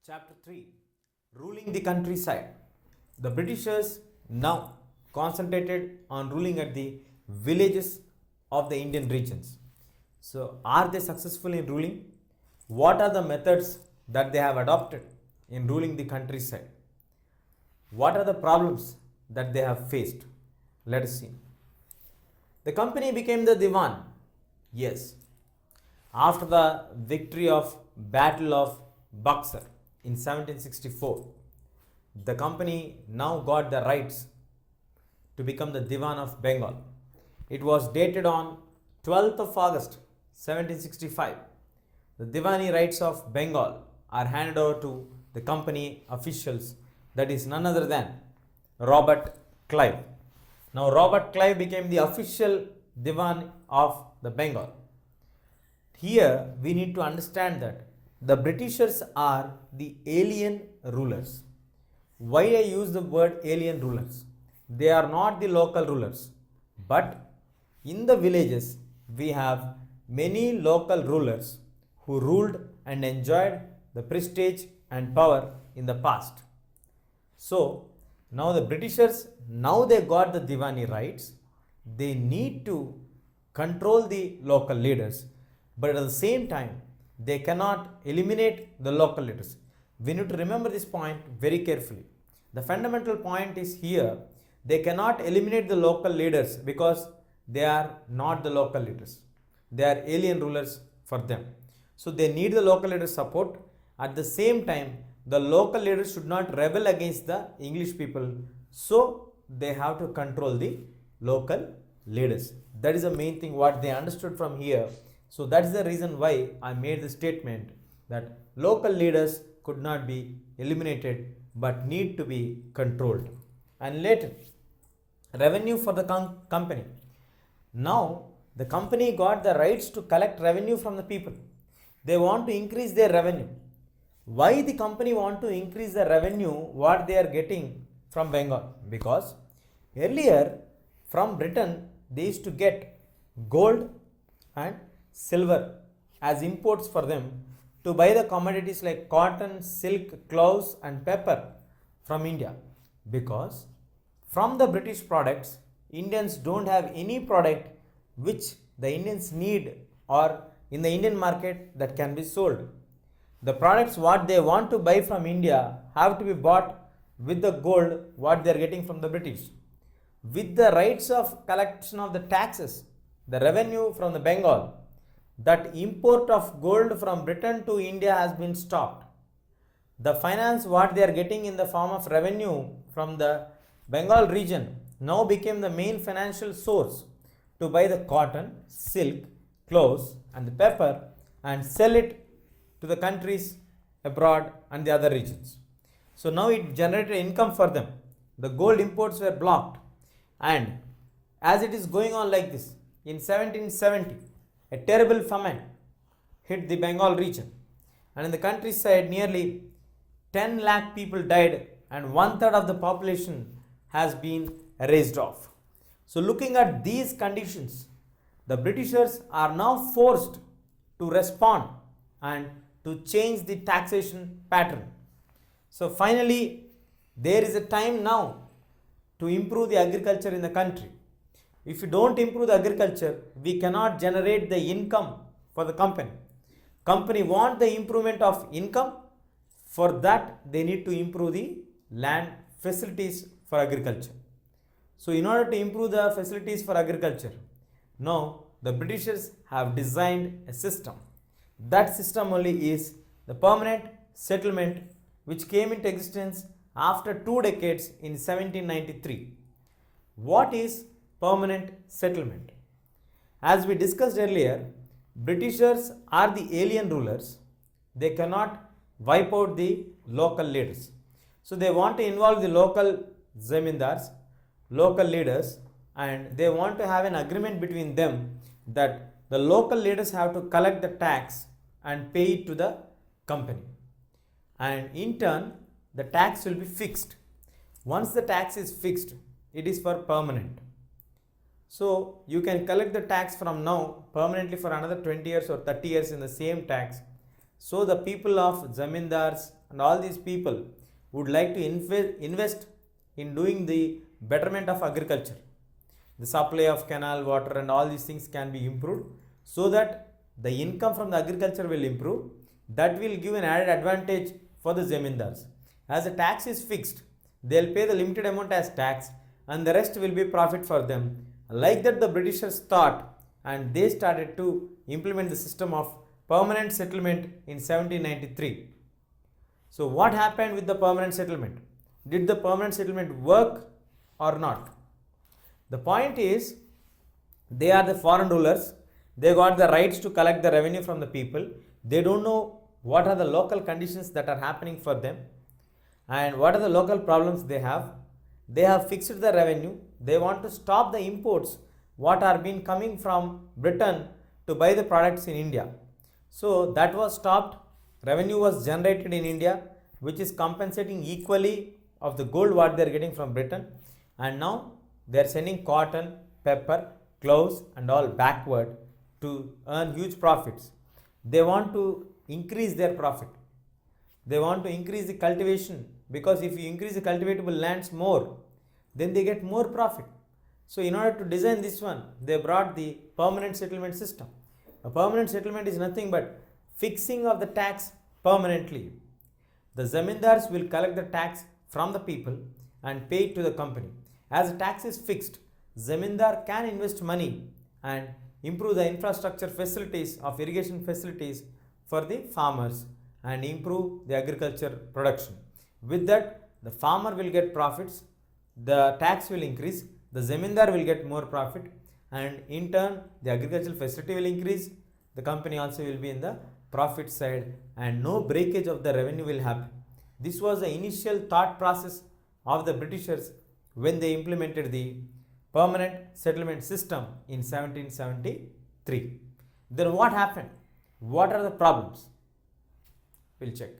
Chapter 3, Ruling the Countryside. The Britishers now concentrated on ruling at the villages of the Indian regions. So, are they successful in ruling? What are the methods that they have adopted in ruling the countryside? What are the problems that they have faced? Let us see. The company became the Diwan. Yes. After the victory of Battle of Buxar in 1764, the company now got the rights to become the Diwan of Bengal. It was dated on 12th of August 1765. The Diwani rights of Bengal are handed over to the company officials, that is none other than Robert Clive. Now Robert Clive became the official Diwan of the Bengal. Here we need to understand that the Britishers are the alien rulers. Why I use the word alien rulers? They are not the local rulers, but in the villages we have many local rulers who ruled and enjoyed the prestige and power in the past. So now the Britishers, now they got the Diwani rights, they need to control the local leaders, but at the same time they cannot eliminate the local leaders. We need to remember this point very carefully. The fundamental point is here, they cannot eliminate the local leaders because they are not the local leaders. They are alien rulers for them. So they need the local leaders' support. At the same time, the local leaders should not rebel against the English people. So they have to control the local leaders. That is the main thing what they understood from here. So that is the reason why I made the statement that local leaders could not be eliminated but need to be controlled. And later, revenue for the company. Now the company got the rights to collect revenue from the people. They want to increase their revenue. Why the company want to increase the revenue what they are getting from Bengal? Because earlier from Britain they used to get gold and silver as imports for them to buy the commodities like cotton, silk, cloves and pepper from India. Because from the British products, Indians don't have any product which the Indians need or in the Indian market that can be sold. The products what they want to buy from India have to be bought with the gold what they are getting from the British. With the rights of collection of the taxes, the revenue from the Bengal, that import of gold from Britain to India has been stopped. The finance what they are getting in the form of revenue from the Bengal region now became the main financial source to buy the cotton, silk, cloves and the pepper and sell it to the countries abroad and the other regions. So now it generated income for them. The gold imports were blocked, and as it is going on like this, in 1770 a terrible famine hit the Bengal region, and in the countryside nearly 10 lakh people died and 1/3 of the population has been erased off. So looking at these conditions, the Britishers are now forced to respond and to change the taxation pattern. So finally there is a time now to improve the agriculture in the country. If you don't improve the agriculture, we cannot generate the income for the company. Company want the improvement of income. For that they need to improve the land facilities for agriculture. So in order to improve the facilities for agriculture, now the Britishers have designed a system. That system only is the permanent settlement, which came into existence after 2 decades in 1793. What is permanent settlement? As we discussed earlier, Britishers are the alien rulers. They cannot wipe out the local leaders. So they want to involve the local zamindars, local leaders, and they want to have an agreement between them that the local leaders have to collect the tax and pay it to the company. And in turn, the tax will be fixed. Once the tax is fixed, it is for permanent. So you can collect the tax from now permanently for another 20 years or 30 years in the same tax. So the people of zamindars and all these people would like to invest in doing the betterment of agriculture. The supply of canal water and all these things can be improved, so that the income from the agriculture will improve. That will give an added advantage for the zamindars. As the tax is fixed, they'll pay the limited amount as tax and the rest will be profit for them. Like that the Britishers thought, and they started to implement the system of permanent settlement in 1793. So what happened with the permanent settlement? Did the permanent settlement work or not? The point is, they are the foreign rulers. They got the rights to collect the revenue from the people. They don't know what are the local conditions that are happening for them and what are the local problems they have. They have fixed the revenue. They want to stop the imports what are being coming from Britain to buy the products in India. So that was stopped. Revenue was generated in India, which is compensating equally of the gold what they are getting from Britain. And now they are sending cotton, pepper, cloves and all backward to earn huge profits. They want to increase their profit. They want to increase the cultivation, because if you increase the cultivatable lands more, then they get more profit. So in order to design this one, they brought the permanent settlement system. A permanent settlement is nothing but fixing of the tax permanently. The zamindars will collect the tax from the people and pay it to the company. As the tax is fixed, zamindar can invest money and improve the infrastructure facilities of irrigation facilities for the farmers and improve the agriculture production. With that, the farmer will get profits, the tax will increase, the zamindar will get more profit, and in turn the agricultural facility will increase, the company also will be in the profit side and no breakage of the revenue will happen. This was the initial thought process of the Britishers when they implemented the permanent settlement system in 1773. Then what happened? What are the problems? We'll check.